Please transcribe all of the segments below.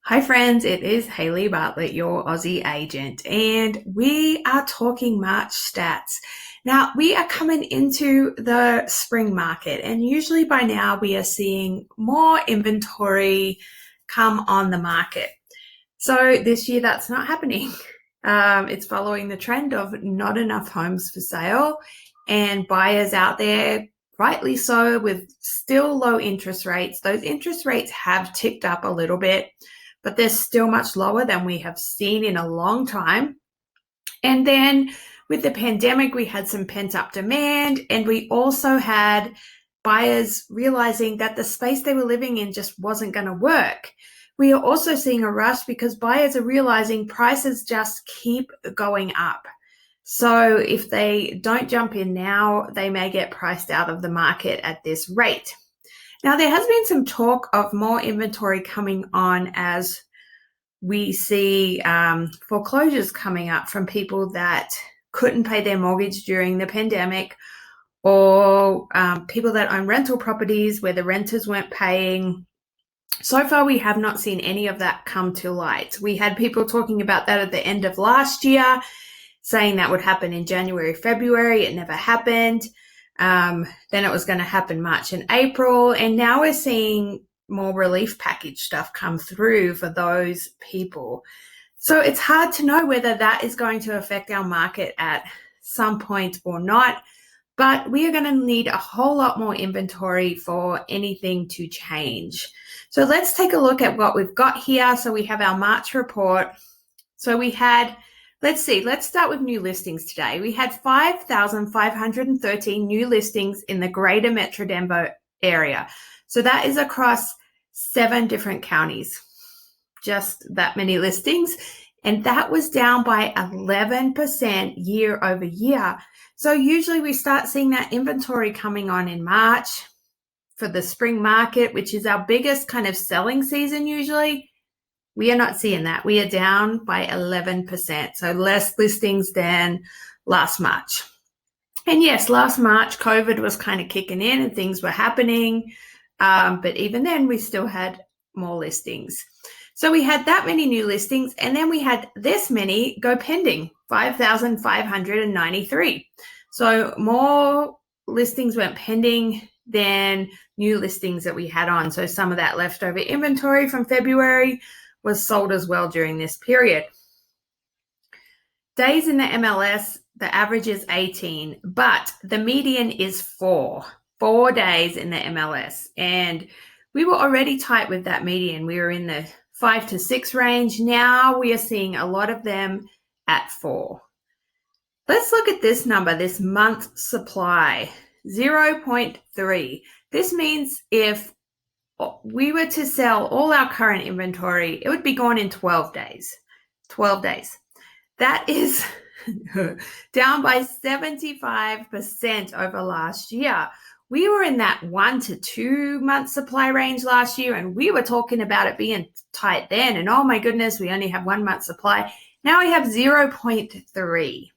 Hi friends, it is Hayley Bartlett, your Aussie agent, and we are talking March stats. Now, we are coming into the spring market, and usually by now we are seeing more inventory come on the market. So this year that's not happening. It's following the trend of not enough homes for sale and buyers out there, rightly so, with still low interest rates. Those interest rates have ticked up a little bit, but they're still much lower than we have seen in a long time. And then with the pandemic, we had some pent-up demand, and we also had buyers realizing that the space they were living in just wasn't going to work. We are also seeing a rush because buyers are realizing prices just keep going up. So if they don't jump in now, they may get priced out of the market at this rate. Now, there has been some talk of more inventory coming on as we see foreclosures coming up from people that couldn't pay their mortgage during the pandemic, or people that own rental properties where the renters weren't paying. So far, we have not seen any of that come to light. We had people talking about that at the end of last year, saying that would happen in January, February. It never happened. Then it was going to happen March and April. And now we're seeing more relief package stuff come through for those people. So it's hard to know whether that is going to affect our market at some point or not. But we are going to need a whole lot more inventory for anything to change. So let's take a look at what we've got here. So we have our March report. So we had, let's start with new listings today. We had 5,513 new listings in the greater Metro Denver area. So that is across 7 different counties, just that many listings. And that was down by 11% year over year. So usually we start seeing that inventory coming on in March for the spring market, which is our biggest kind of selling season usually. We are not seeing that. We are down by 11%, so less listings than last March. And yes, last March, COVID was kind of kicking in and things were happening. But even then, we still had more listings. So we had that many new listings, and then we had this many go pending, 5,593. So more listings went pending than new listings that we had on. So some of that leftover inventory from February was sold as well during this period. Days in the MLS, the average is 18, but the median is 4 days in the MLS. And we were already tight with that median. We were in the 5 to 6 range. Now we are seeing a lot of them at 4. Let's look at this number, this month supply, 0.3. This means if we were to sell all our current inventory, it would be gone in 12 days. 12 days. That is down by 75% over last year. We were in that 1 to 2 month supply range last year, and we were talking about it being tight then. And oh my goodness, we only have 1 month supply. Now we have 0.3.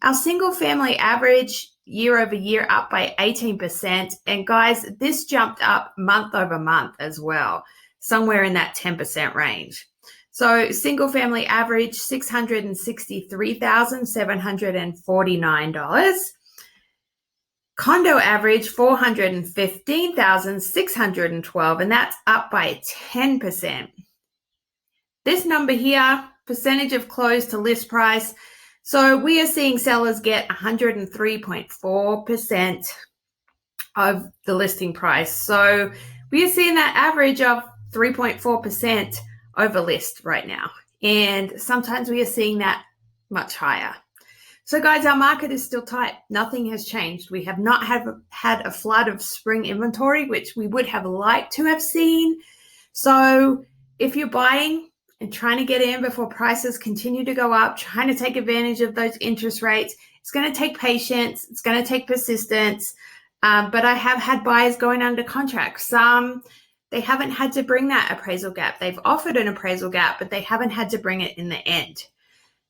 Our single family average year over year up by 18%. And guys, this jumped up month over month as well, somewhere in that 10% range. So single family average, $663,749. Condo average, $415,612, and that's up by 10%. This number here, percentage of close to list price. So we are seeing sellers get 103.4% of the listing price. So we are seeing that average of 3.4% over list right now. And sometimes we are seeing that much higher. So guys, our market is still tight. Nothing has changed. We have not had a flood of spring inventory, which we would have liked to have seen. So if you're buying and trying to get in before prices continue to go up, trying to take advantage of those interest rates, it's going to take patience. It's going to take persistence. But I have had buyers going under contract. Some, they haven't had to bring that appraisal gap. They've offered an appraisal gap, but they haven't had to bring it in the end.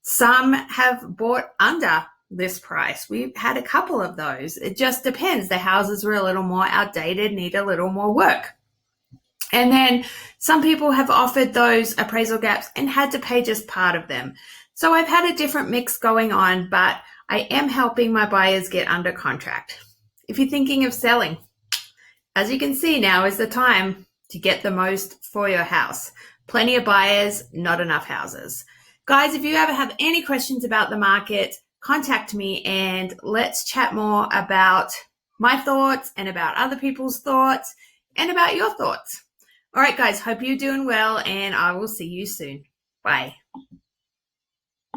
Some have bought under list price. We've had a couple of those. It just depends. The houses were a little more outdated, need a little more work. And then some people have offered those appraisal gaps and had to pay just part of them. So I've had a different mix going on, but I am helping my buyers get under contract. If you're thinking of selling, as you can see, now is the time to get the most for your house. Plenty of buyers, not enough houses. Guys, if you ever have any questions about the market, contact me and let's chat more about my thoughts and about other people's thoughts and about your thoughts. All right, guys, hope you're doing well and I will see you soon. Bye.